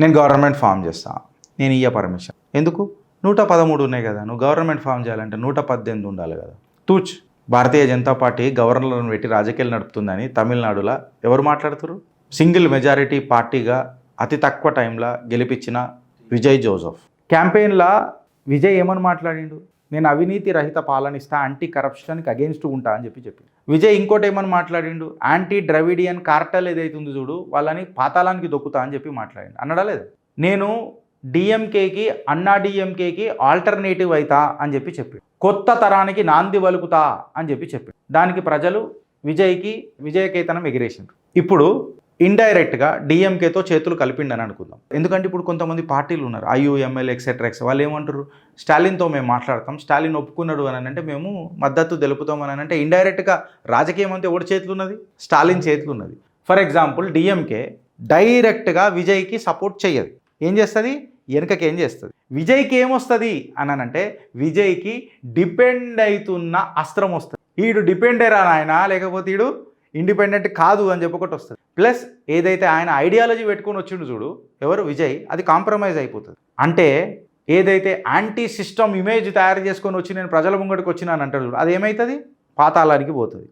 నేను government form చేస్తా, నేను ఇయ్య పర్మిషన్ ఎందుకు? 113 ఉన్నాయి కదా, నువ్వు గవర్నమెంట్ ఫామ్ చేయాలంటే 118 ఉండాలి కదా. తూచ్ భారతీయ జనతా పార్టీ గవర్నర్లను పెట్టి రాజకీయాలు నడుపుతుందని తమిళనాడులో ఎవరు మాట్లాడుతారు? సింగిల్ మెజారిటీ పార్టీగా అతి తక్కువ టైంలో గెలిపించిన విజయ్ జోసెఫ్ క్యాంపెయిన్లో విజయ్ ఏమని మాట్లాడిండు? నేను అవినీతి రహిత పాలన ఇస్తా, యాంటీ కరప్షన్కి అగేన్స్ట్ ఉంటా అని చెప్పి విజయ్ ఇంకోటి ఏమని మాట్లాడిండు? యాంటీ ద్రవిడియన్ కార్టల్ ఏదైతే ఉంది చూడు, వాళ్ళని పాతాళానికి దొక్కుతా అని చెప్పి మాట్లాడిండు. అన్నడా లేదు? నేను డిఎంకేకి అన్నా డిఎంకేకి ఆల్టర్నేటివ్ అవుతా అని చెప్పి కొత్త తరానికి నాంది వలుకుతా అని చెప్పి దానికి ప్రజలు విజయ్కి విజయకేతనం ఎగిరేసిండ్రు. ఇప్పుడు ఇండైరెక్ట్గా డిఎంకేతో చేతులు కలిపిండని అనుకుందాం. ఎందుకంటే ఇప్పుడు కొంతమంది పార్టీలు ఉన్నారు, ఐయుఎంఎల్ ఎక్సెట్రా వాళ్ళు ఏమంటారు? స్టాలిన్తో మేము మాట్లాడతాం, స్టాలిన్ ఒప్పుకున్నాడు అని అంటే మేము మద్దతు తెలుపుతాం అని అంటే ఇండైరెక్ట్గా రాజకీయం అంతా ఎవరి చేతులు ఉన్నది? స్టాలిన్ చేతులు ఉన్నది. ఫర్ ఎగ్జాంపుల్ డిఎంకే డైరెక్ట్గా విజయ్కి సపోర్ట్ చేయదు. ఏం చేస్తుంది? వెనుకకి ఏం చేస్తుంది? విజయ్కి ఏమొస్తుంది అని అంటే విజయ్కి డిపెండ్ అవుతున్న అస్త్రం వస్తుంది. ఈడు డిపెండేరా ఆయన, లేకపోతే ఈడు ఇండిపెండెంట్ కాదు అని చెప్పొకటి వస్తుంది. ప్లస్ ఏదైతే ఆయన ఐడియాలజీ పెట్టుకొని వచ్చిండు చూడు ఎవరు? విజయ్, అది కాంప్రమైజ్ అయిపోతుంది. అంటే ఏదైతే యాంటీ సిస్టమ్ ఇమేజ్ తయారు చేసుకొని వచ్చి నేను ప్రజల ముంగడికి వచ్చినాను అంటాడు చూడు, అది ఏమవుతుంది? పాతాళానికి పోతుంది.